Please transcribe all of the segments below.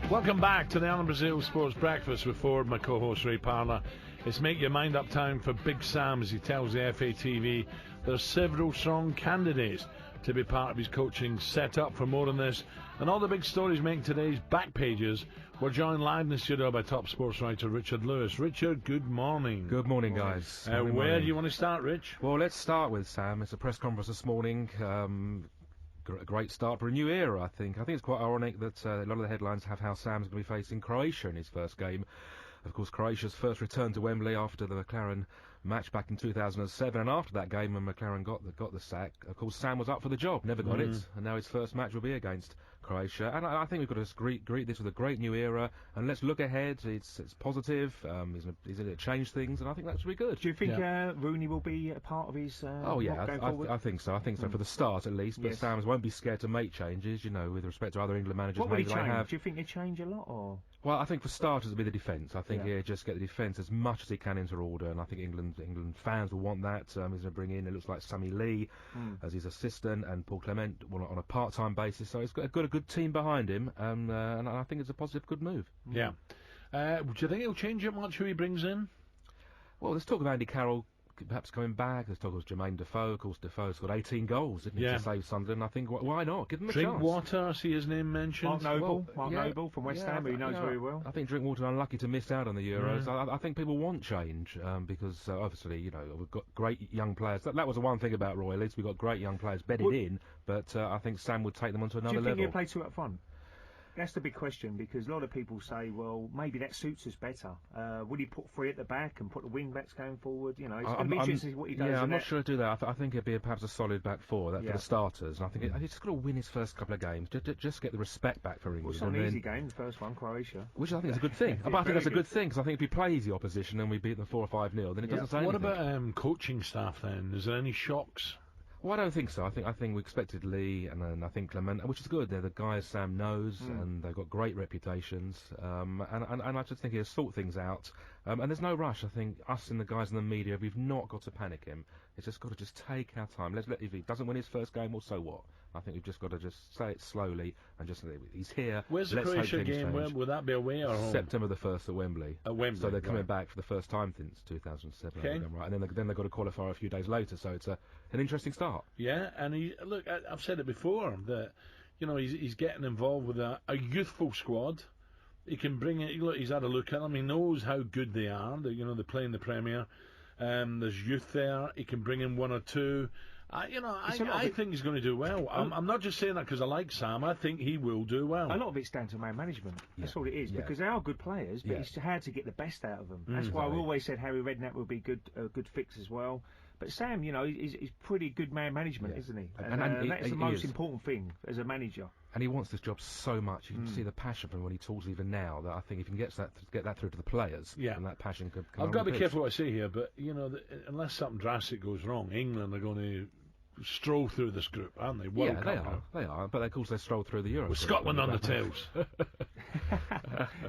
Welcome back to the Alan Brazil Sports Breakfast with Ford, my co-host Ray Parler. It's make your mind up time for Big Sam as he tells the FATV there's several strong candidates to be part of his coaching setup. For more on this and all the big stories making today's back pages, we're joined live in the studio by top sports writer Richard Lewis. Richard, good morning. Good morning, guys. Where do you want to start, Rich? Well, let's start with Sam. It's a press conference this morning. A great start for a new era, I think. I think it's quite ironic that a lot of the headlines have how Sam's going to be facing Croatia in his first game. Of course, Croatia's first return to Wembley after the McLaren match back in 2007, and after that game when McLaren got the sack, of course, Sam was up for the job, never got it, and now his first match will be against Croatia. And I think we've got to greet this with a great new era, and let's look ahead. It's positive. He's going to change things, and I think that's really good. Do you think Rooney will be a part of his I think so. I think so, for the start at least. But Sam won't be scared to make changes, with respect to other England managers. What will he change? Do you think they change a lot, or...? Well, I think for starters it'll be the defence. I think he'll just get the defence as much as he can into order, and I think England fans will want that. He's going to bring in, it looks like, Sammy Lee as his assistant, and Paul Clement on a part-time basis. So he's got a good team behind him, and I think it's a positive, good move. Yeah. Do you think it'll change it much who he brings in? Well, there's talk of Andy Carroll perhaps coming back. There's talk of Jermaine Defoe. Of course, Defoe's got 18 goals, didn't he, to save Sunderland. I think, why not? Give him a chance. Drinkwater, I see his name mentioned. Mark Noble from West Ham, who he knows very well. I think Drinkwater unlucky to miss out on the Euros. I think people want change, because obviously, we've got great young players. That was the one thing about Royal Leeds. We've got great young players bedded in, but I think Sam would take them onto another level. Do you think he'll play two up front? That's the big question, because a lot of people say, well, maybe that suits us better. Would he put three at the back and put the wing backs going forward? It's going to be interesting to see what he does. Yeah, I'm not sure he'll do that. I think it'd be perhaps a solid back four for the starters. And I think he's just got to win his first couple of games, just get the respect back for England. Well, it's not an easy game, the first one, Croatia. Which I think is a good thing. But I think that's a good thing, because I think if he plays the opposition and we beat them 4 or 5-0, then it doesn't say anything. What about coaching staff then? Is there any shocks? Well, I don't think so. I think we expected Lee, and then I think Clement, which is good. They're the guys Sam knows, and they've got great reputations. And I just think he'll sort things out. And there's no rush. I think us and the guys in the media, we've not got to panic him. It's just got to just take our time. If he doesn't win his first game, well, so what? I think we've just got to just say it slowly and just he's here. Where's the Croatia game? Would that be away or home? September the 1st at Wembley. At Wembley. So they're coming back for the first time since 2007. Okay. Right, and then they've got to qualify a few days later. So it's an interesting start. Yeah, and I've said it before that he's getting involved with a youthful squad. He can bring it. Look, he's had a look at them. He knows how good they are. They play in the Premier. There's youth there. He can bring in one or two. I think he's going to do well. I'm not just saying that because I like Sam. I think he will do well. A lot of it's down to man management. That's all it is. Because they are good players, but it's hard to get the best out of them. That's why we always said Harry Redknapp would be a good fix as well. But Sam, he's pretty good man management, isn't he? And that's the most important thing as a manager. And he wants this job so much. You can see the passion from when he talks even now. That I think if he can get that through to the players, and that passion could come. I've got to be careful what I say here, but unless something drastic goes wrong, England are going to stroll through this group, aren't they? They are. But of course they stroll through the Euro. With Scotland on the tails.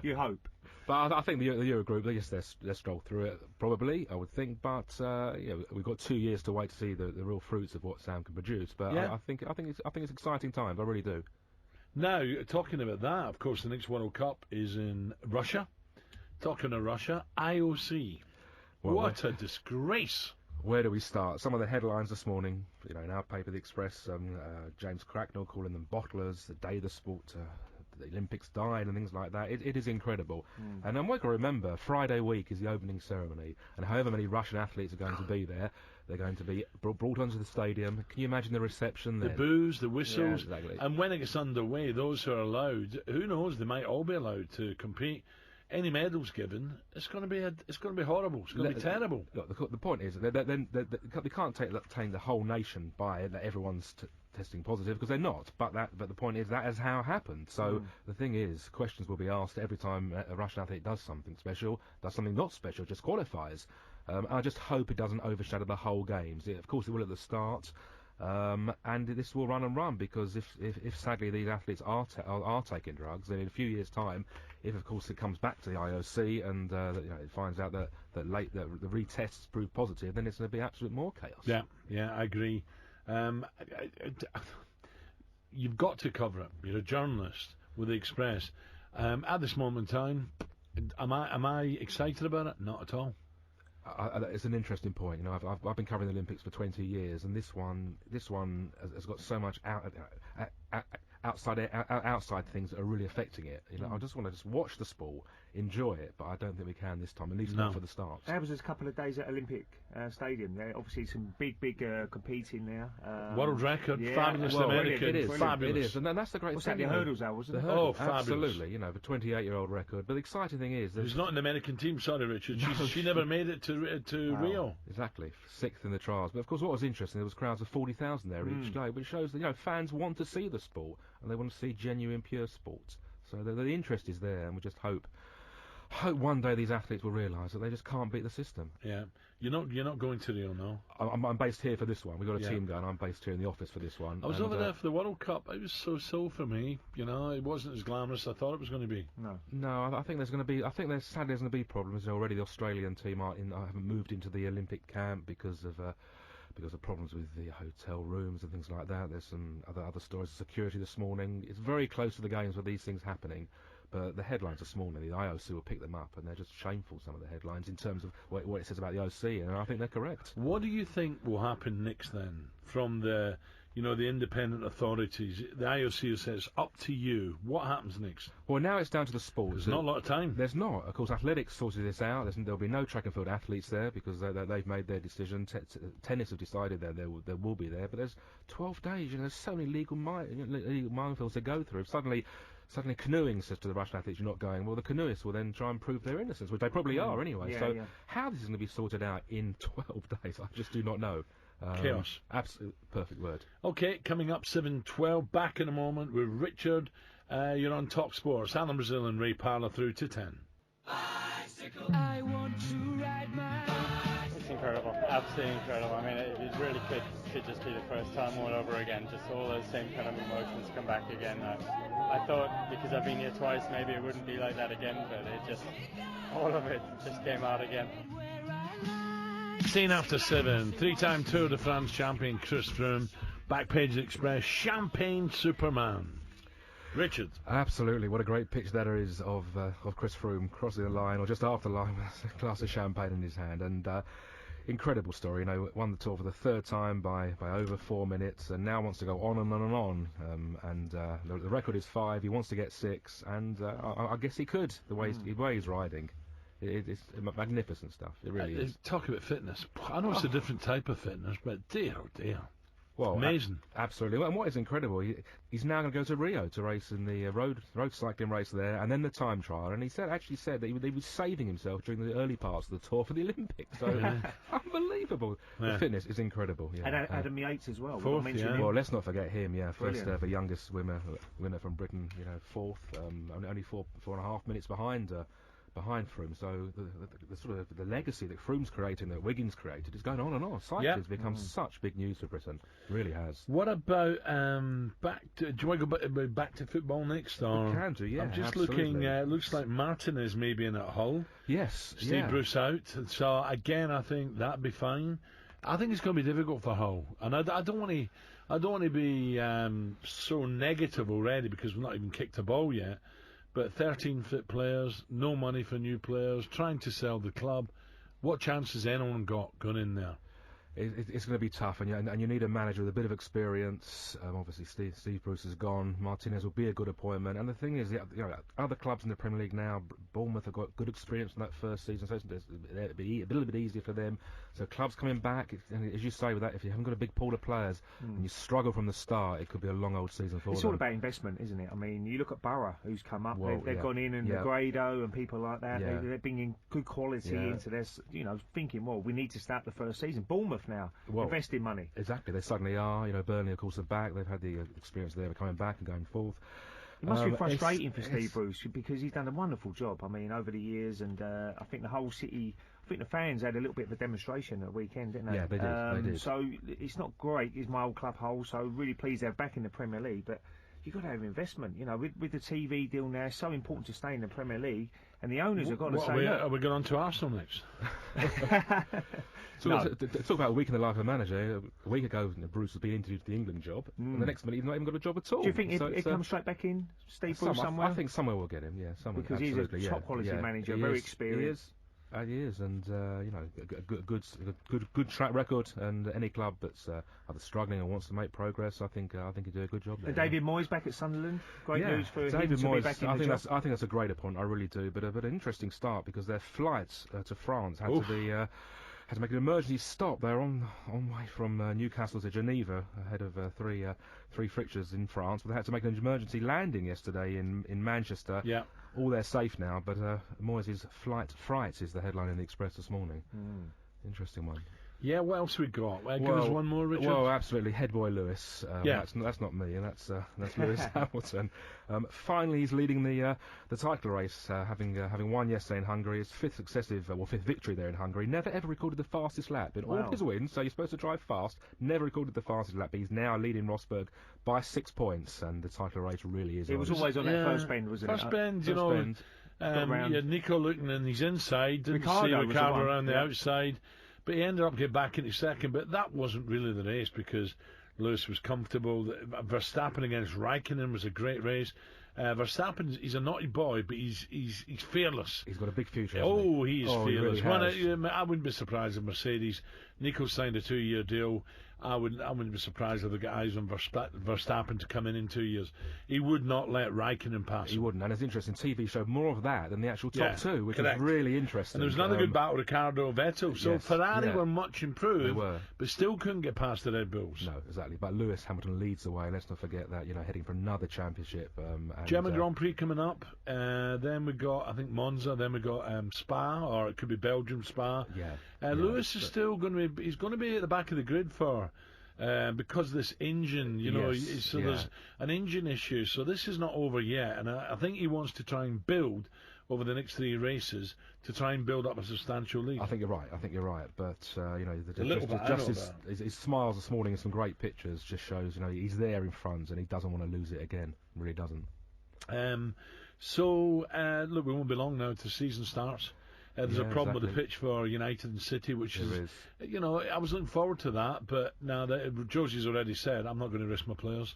You hope. But I think the Euro group, yes, they'll stroll through it, probably, I would think. But we've got 2 years to wait to see the real fruits of what Sam can produce. But I think it's exciting times. I really do. Now, talking about that, of course, the next World Cup is in Russia. Talking of Russia, IOC. What a disgrace. Where do we start? Some of the headlines this morning, in our paper, The Express, James Cracknell calling them bottlers, the day the sport, the Olympics died and things like that. It is incredible. And then we can remember, Friday week is the opening ceremony, and however many Russian athletes are going to be there, they're going to be brought onto the stadium. Can you imagine the reception there? The boos, the whistles, yeah, exactly. And when it gets underway, those who are allowed, who knows, they might all be allowed to compete. Any medals given, it's going to be horrible. It's going to be terrible. Look, the point is that they can't take the whole nation by it that everyone's testing positive, because they're not. But the point is that is how it happened. So the thing is, questions will be asked every time a Russian athlete does something special, does something not special, just qualifies. I just hope it doesn't overshadow the whole games. Of course, it will at the start. And this will run and run, because if sadly these athletes are taking drugs, then in a few years' time, if of course it comes back to the IOC and it finds out that the retests prove positive, then it's going to be absolute more chaos. Yeah, I agree. You've got to cover it. You're a journalist with the Express. At this moment in time, am I excited about it? Not at all. It's an interesting point. I've been covering the Olympics for 20 years, and this one has got so much outside things that are really affecting it. I just want to watch the sport, enjoy it, but I don't think we can this time, at least not for the start. That was just a couple of days at Olympic Stadium. There obviously some big competing there. World record, fabulous American, it is, fabulous. It is, and that's the great thing. The hurdles, wasn't it? Oh, fabulous. Absolutely, the 28-year-old record. But the exciting thing is... She's not in the American team, sorry, Richard. She never made it to Rio. Exactly, 6th in the trials. But of course, what was interesting, there was crowds of 40,000 there each day, which shows that fans want to see the sport, and they want to see genuine, pure sport. So the interest is there, and we just hope one day these athletes will realise that they just can't beat the system. Yeah, you're not going to Rio, no? I'm based here for this one. We've got a team going. I'm based here in the office for this one. I was over there for the World Cup. It was so for me. It wasn't as glamorous as I thought it was going to be. No. I think there's going to be. I think there's sadly going to be problems. Already the Australian team haven't moved into the Olympic camp because of problems with the hotel rooms and things like that. There's some other stories of security this morning. It's very close to the games where these things happening, but the headlines this morning, the IOC will pick them up, and they're just shameful, some of the headlines, in terms of what it says about the OC, and I think they're correct. What do you think will happen next, then, from the independent authorities? The IOC says, up to you. What happens next? Well, now it's down to the sport. There's not a lot of time. There's not. Of course, athletics sorted this out. There'll be no track and field athletes there because they've made their decision. Tennis have decided that there will be there, but there's 12 days. There's so many legal minefields to go through. Suddenly canoeing says to the Russian athletes, you're not going. Well, the canoeists will then try and prove their innocence, which they probably are anyway. How this is going to be sorted out in 12 days, I just do not know. Chaos. Absolute perfect word. Okay, coming up 7:12. Back in a moment with Richard. You're on Talk Sports. Alan Brazil and Ray Parlour through to 10. Bicycle. I want to ride my bicycle. It's incredible, absolutely incredible. I mean, it really could just be the first time all over again. Just all those same kind of emotions come back again. I thought because I've been here twice, maybe it wouldn't be like that again, but all of it just came out again. 16 after 7, three-time Tour de France champion Chris Froome, Backpage Express, Champagne Superman. Richard. Absolutely, what a great picture that is of Chris Froome crossing the line, or just after the line, with a glass of champagne in his hand, and incredible story. Won the Tour for the third time by over 4 minutes, and now wants to go on and on and on. The record is 5. He wants to get 6, and I guess he could. The way he's riding. It's magnificent stuff. It really is. Talk about fitness. I know it's a different type of fitness, but dear, oh dear. Well, amazing. Absolutely. And what is incredible, he's now going to go to Rio to race in the road cycling race there, and then the time trial. And he actually said that he was saving himself during the early parts of the Tour for the Olympics. So unbelievable. Yeah. The fitness is incredible. Yeah. And Adam Yates as well. Fourth, Well, let's not forget him. Yeah, first ever youngest winner from Britain. Fourth. Only 4.5 minutes behind Froome. So the sort of the legacy that Froome's creating, that Wiggins created, is going on and on. Cycling has become such big news for Britain. It really has. What about do you want to go back to football next? Or? We can do, yeah. I'm just looking. Looks like Martinez may be in at Hull. Yes. Steve Bruce out. So again, I think that'd be fine. I think it's going to be difficult for Hull, and I don't want to be so negative already because we've not even kicked a ball yet. But 13 fit players, no money for new players, trying to sell the club. What chance has anyone got going in there? It's going to be tough, and you need a manager with a bit of experience. Obviously, Steve Bruce is gone. Martinez will be a good appointment. And the thing is, other clubs in the Premier League now, Bournemouth have got good experience in that first season, so it'll be a little bit easier for them. So clubs coming back, and as you say, with that, if you haven't got a big pool of players and you struggle from the start, it could be a long old season for them. It's all about investment, isn't it? I mean, you look at Borough, who's come up. They've gone in, and Negredo and people like that. Yeah. They're bringing good quality into this. Thinking, we need to start the first season. Bournemouth now. Investing money. Exactly, they suddenly are. Burnley, of course, are back. They've had the experience there of coming back and going forth. It must be frustrating for Steve Bruce because he's done a wonderful job. I mean, over the years, and I think the whole city, I think the fans had a little bit of a demonstration at the weekend, didn't they? Yeah, they did. So it's not great. It's my old club Hull, so really pleased they're back in the Premier League. But you've got to have investment. You know, with the TV deal now, it's so important to stay in the Premier League, and the owners have got to say, are we going on to Arsenal next? So talk about a week in the life of a manager. A week ago, Bruce was being interviewed for the England job, and the next minute he's not even got a job at all. Do you think it comes straight back in, Steve Bruce, somewhere? I think somewhere we'll get him, yeah. Somewhere, because he's a top-quality manager, very experienced. He is, and you know, good track record, and any club that's either struggling or wants to make progress, I think he'd do a good job there. And David Moyes back at Sunderland, great news for David him to Moyes, be back in the job. I think that's a great appointment, I really do. But an interesting start, because their flights to France had to make an emergency stop. They're on way from Newcastle to Geneva ahead of three fixtures in France, but they had to make an emergency landing yesterday in Manchester. Yeah. All they're safe now, but Moyes' flight fright is the headline in the Express this morning. Interesting one. Yeah, what else we got? Give us one more, Richard. Well, absolutely, head boy Lewis. That's not me, and that's Lewis Hamilton. Finally, he's leading the title race, having won yesterday in Hungary. His fifth victory there in Hungary. Never ever recorded the fastest lap in all of his wins. So you're supposed to drive fast. Never recorded the fastest lap. But he's now leading Rosberg by 6 points, and the title race really is. It was always on that first bend, wasn't it? First bend, you know. You had Nico looking in his inside, didn't see Ricciardo around the outside. But he ended up getting back into second, but that wasn't really the race because Lewis was comfortable. Verstappen against Raikkonen was a great race. Verstappen, he's a naughty boy, but he's fearless. He's got a big future. He is fearless. He really I wouldn't be surprised if Mercedes. Nico signed a 2-year deal. I wouldn't be surprised if they got eyes on Verstappen to come in 2 years. He would not let Raikkonen pass. He wouldn't, and it's interesting. TV showed more of that than the actual top two, which is really interesting. And there was another good battle, Ricciardo Vettel. So Ferrari were much improved, they were, but still couldn't get past the Red Bulls. No, exactly. But Lewis Hamilton leads the way. Let's not forget that. Heading for another championship. German Grand Prix coming up. Then we got, I think, Monza. Then we got Spa, or it could be Belgium Spa. Lewis is still going to be. He's going to be at the back of the grid for. Because this engine, there's an engine issue, so this is not over yet, and I think he wants to try and build over the next 3 races to try and build up a substantial lead. I think you're right, but his smiles this morning and some great pictures just shows he's there in front and he doesn't want to lose it again, really doesn't. Look, we won't be long now till the season starts. There's a problem with the pitch for United and City, which is, I was looking forward to that, but now that Josie's already said, I'm not going to risk my players.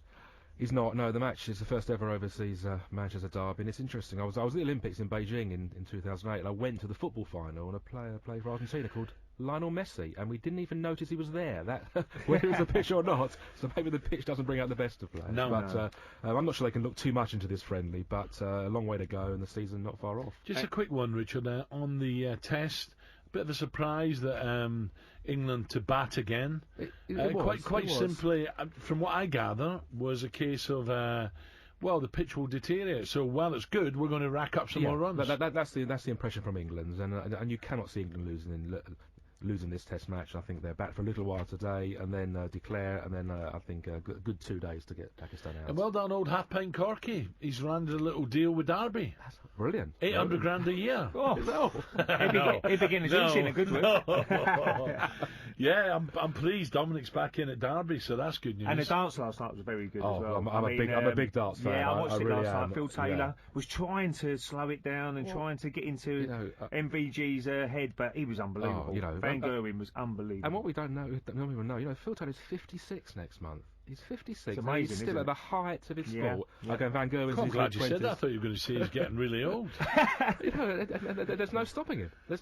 He's not. No, the match is the first ever overseas Manchester derby, and it's interesting. I was at the Olympics in Beijing in 2008, and I went to the football final, and a player played for Argentina called Lionel Messi, and we didn't even notice he was there. Whether it's a pitch or not, so maybe the pitch doesn't bring out the best of players. I'm not sure they can look too much into this friendly, but a long way to go, and the season not far off. Just a quick one, Richard, on the test. Bit of a surprise that England to bat again. Quite simply, from what I gather, was a case of the pitch will deteriorate. So while it's good, we're going to rack up some more runs. That's the impression from England, and you cannot see England losing this test match. I think they're back for a little while today, and then declare, and then I think a good 2 days to get Pakistan out. And well done, old half-pint Corky. He's landed a little deal with Derby. That's brilliant. 800 grand a year. He'd begin his in a good way. Yeah, I'm pleased. Dominic's back in at Derby, so that's good news. And the dance last night was very good as well. I'm a big darts fan. Yeah, I watched it last night. Phil Taylor was trying to slow it down and trying to get into MVG's head, but he was unbelievable. Van Gerwen was unbelievable. And what we don't even know, Phil Taylor's 56 next month. He's 56. It's amazing, he's still at the height of his sport. Yeah. Van Gerwen's I'm glad you said that. I thought you were going to say he's getting really old. There's no stopping him. He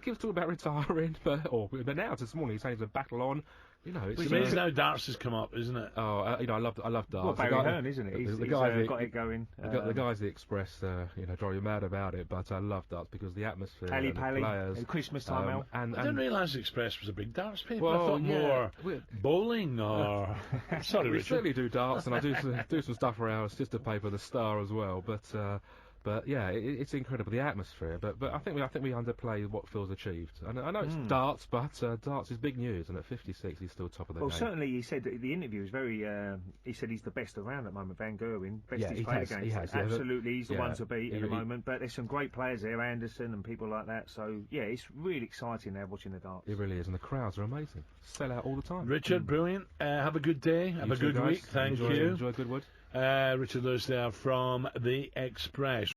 keeps talking about retiring, but now this morning he's saying it's a battle on. It's amazing how darts has come up, isn't it? I love darts. Well, Barry Hearn, isn't it? He's got it going. The guys at the Express, drive you mad about it, but I love darts because the atmosphere, Pally, players, and Christmas time out. I didn't realise the Express was a big darts paper. I thought more bowling or. Sorry, we Richard. certainly do darts, and I do some stuff for our sister paper, The Star, as well. But yeah, it's incredible, the atmosphere. But I think we underplay what Phil's achieved. And I know it's darts, but darts is big news. And at 56, he's still top of the game. Well, certainly he said that the interview was very. He said he's the best around at the moment. Van Gerwen, best he's played against. He has, absolutely, he's the one to beat at the moment. But there's some great players there, Anderson and people like that. So yeah, it's really exciting now watching the darts. It really is, and the crowds are amazing. Sell out all the time. Richard, brilliant. Have a good day. Have a good week. Thank you. Enjoy Goodwood. Richard Lewis there from The Express.